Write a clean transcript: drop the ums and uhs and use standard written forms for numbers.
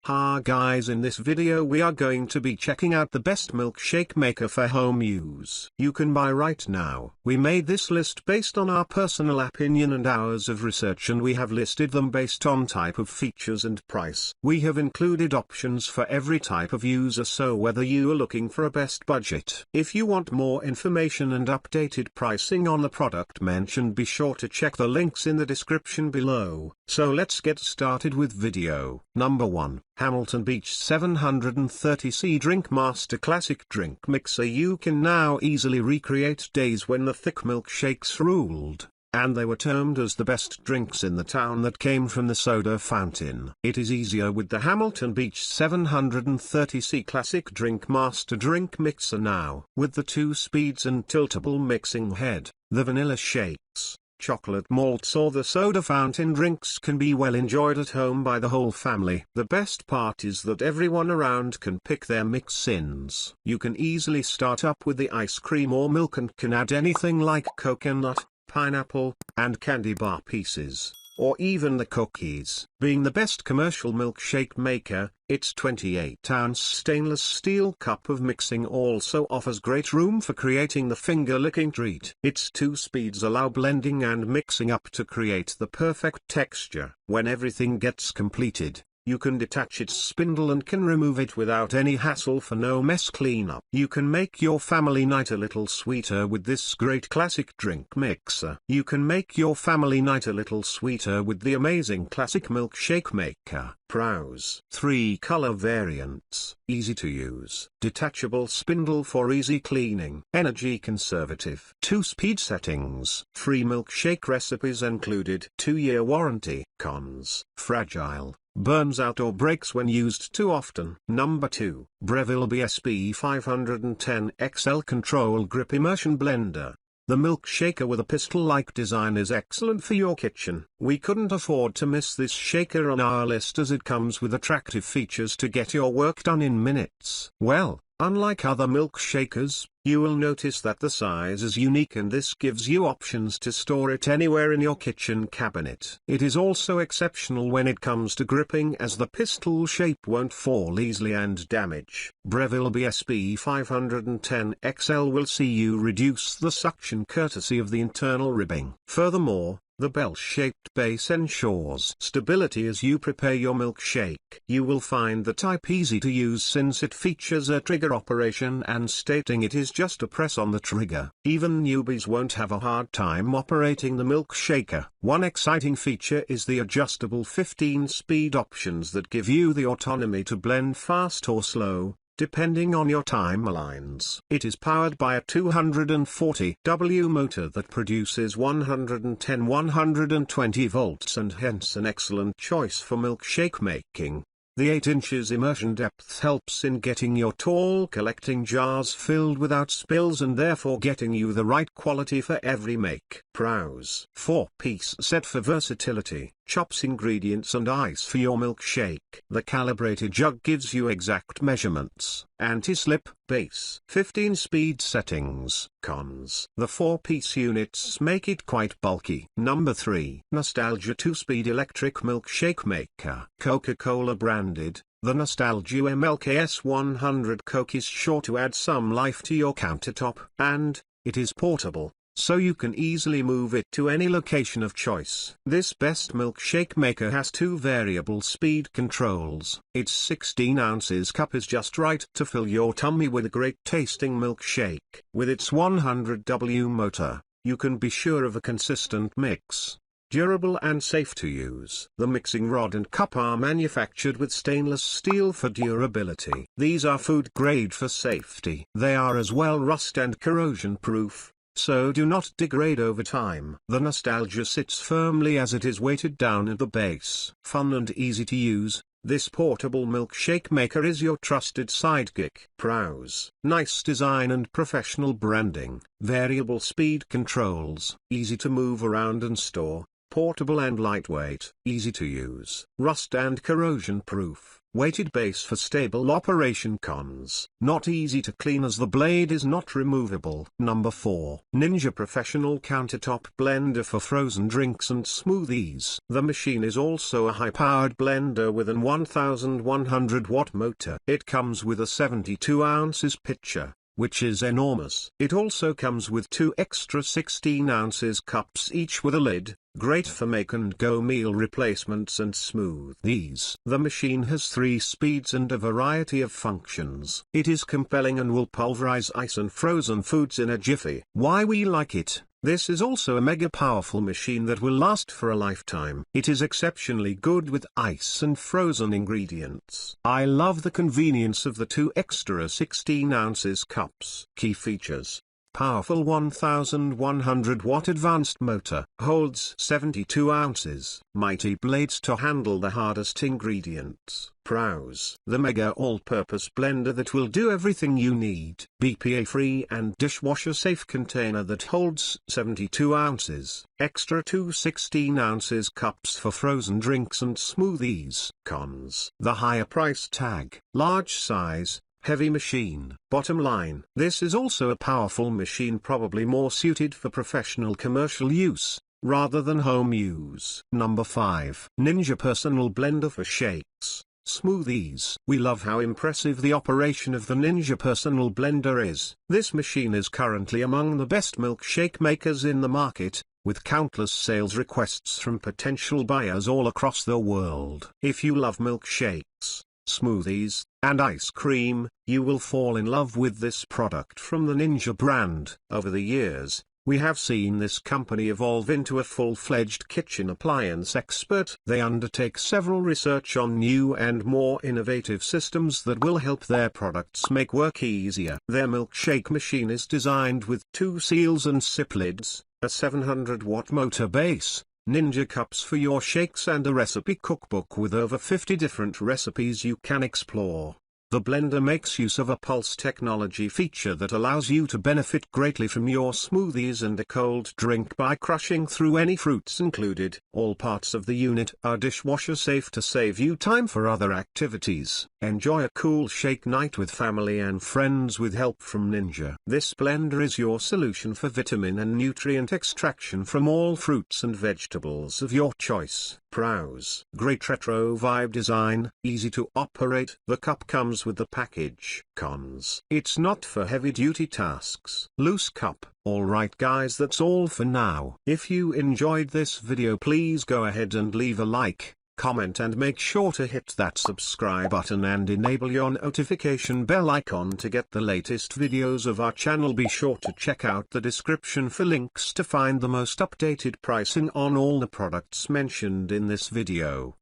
Hi guys, in this video we are going to be checking out the best milkshake maker for home use you can buy right now. We made this list based on our personal opinion and hours of research, and we have listed them based on type of features and price. We have included options for every type of user, so whether you are looking for a best budget. If you want more information and updated pricing on the product mentioned, be sure to check the links in the description below. So let's get started with video. Number 1. Hamilton Beach 730C DrinkMaster Classic Drink Mixer. You can now easily recreate days when the thick milkshakes ruled, and they were termed as the best drinks in the town that came from the soda fountain. It is easier with the Hamilton Beach 730C Classic DrinkMaster Drink Mixer now. With the 2 speeds and tiltable mixing head, the vanilla shakes, chocolate malts or the soda fountain drinks can be well enjoyed at home by the whole family. The best part is that everyone around can pick their mix-ins. You can easily start up with the ice cream or milk and can add anything like coconut, pineapple, and candy bar pieces, or even the cookies. Being the best commercial milkshake maker, its 28-ounce stainless steel cup of mixing also offers great room for creating the finger-licking treat. Its 2 speeds allow blending and mixing up to create the perfect texture. When everything gets completed, you can detach its spindle and can remove it without any hassle for no mess cleanup. You can make your family night a little sweeter with this great classic drink mixer. You can make your family night a little sweeter with the amazing classic milkshake maker. Browse 3 color variants. Easy to use. Detachable spindle for easy cleaning. Energy conservative. 2 speed settings. Free milkshake recipes included. 2-year warranty. Cons. Fragile. Burns out or breaks when used too often. Number 2. Breville BSB 510 XL Control Grip Immersion Blender. The milkshaker with a pistol-like design is excellent for your kitchen. We couldn't afford to miss this shaker on our list as it comes with attractive features to get your work done in minutes. Well, unlike other milkshakers, you will notice that the size is unique, and this gives you options to store it anywhere in your kitchen cabinet. It is also exceptional when it comes to gripping, as the pistol shape won't fall easily and damage. Breville BSB 510 XL will see you reduce the suction courtesy of the internal ribbing. Furthermore, the bell-shaped base ensures stability as you prepare your milkshake. You will find the type easy to use since it features a trigger operation, and stating it is just a press on the trigger. Even newbies won't have a hard time operating the milkshaker. One exciting feature is the adjustable 15-speed options that give you the autonomy to blend fast or slow, depending on your timelines. It is powered by a 240W motor that produces 110-120 volts, and hence an excellent choice for milkshake making. The 8 inches immersion depth helps in getting your tall collecting jars filled without spills, and therefore getting you the right quality for every make. Browse 4-piece set for versatility. Chops ingredients and ice for your milkshake. The calibrated jug gives you exact measurements. Anti-slip base. 15-speed settings. Cons. The 4-piece units make it quite bulky. Number 3. Nostalgia 2-speed electric milkshake maker. Coca-Cola branded. The Nostalgia MLKS 100 Coke is sure to add some life to your countertop, and it is portable, so you can easily move it to any location of choice. This best milkshake maker has 2 variable speed controls. Its 16 ounces cup is just right to fill your tummy with a great tasting milkshake. With its 100W motor, you can be sure of a consistent mix. Durable and safe to use. The mixing rod and cup are manufactured with stainless steel for durability. These are food grade for safety. They are as well rust and corrosion proof, so do not degrade over time. The Nostalgia sits firmly as it is weighted down at the base. Fun and easy to use, this portable milkshake maker is your trusted sidekick. Browse. Nice design and professional branding. Variable speed controls. Easy to move around and store. Portable and lightweight. Easy to use. Rust and corrosion proof. Weighted base for stable operation. Cons: not easy to clean as the blade is not removable. Number 4. Ninja Professional Countertop Blender for frozen drinks and smoothies. The machine is also a high-powered blender with an 1100-watt motor. It comes with a 72 ounces pitcher, which is enormous. It also comes with 2 extra 16 ounces cups, each with a lid, great for make-and-go meal replacements and smoothies. The machine has 3 speeds and a variety of functions. It is compelling and will pulverize ice and frozen foods in a jiffy. Why we like it: this is also a mega powerful machine that will last for a lifetime. It is exceptionally good with ice and frozen ingredients. I love the convenience of the 2 extra 16 ounces cups. Key features: powerful 1100-watt advanced motor, holds 72 ounces, mighty blades to handle the hardest ingredients. Pros: the mega all-purpose blender that will do everything you need. BPA-free and dishwasher-safe container that holds 72 ounces. Extra 2 16 ounces cups for frozen drinks and smoothies. Cons: the higher price tag, large size, heavy machine. Bottom line: this is also a powerful machine, probably more suited for professional commercial use, rather than home use. Number 5. Ninja Personal Blender for shakes, smoothies. We love how impressive the operation of the Ninja Personal Blender is. This machine is currently among the best milkshake makers in the market, with countless sales requests from potential buyers all across the world. If you love milkshakes, smoothies, and ice cream, you will fall in love with this product from the Ninja brand. Over the years, we have seen this company evolve into a full-fledged kitchen appliance expert. They undertake several research on new and more innovative systems that will help their products make work easier. Their milkshake machine is designed with 2 seals and sip lids, a 700-watt motor base, Ninja cups for your shakes, and a recipe cookbook with over 50 different recipes you can explore. The blender makes use of a pulse technology feature that allows you to benefit greatly from your smoothies and a cold drink by crushing through any fruits included. All parts of the unit are dishwasher safe to save you time for other activities. Enjoy a cool shake night with family and friends with help from Ninja. This blender is your solution for vitamin and nutrient extraction from all fruits and vegetables of your choice. Pros: great retro vibe design, easy to operate. The cup comes with the package. Cons: it's not for heavy-duty tasks. Loose cup. Alright guys, that's all for now. If you enjoyed this video, please go ahead and leave a like, comment, and make sure to hit that subscribe button and enable your notification bell icon to get the latest videos of our channel. Be sure to check out the description for links to find the most updated pricing on all the products mentioned in this video.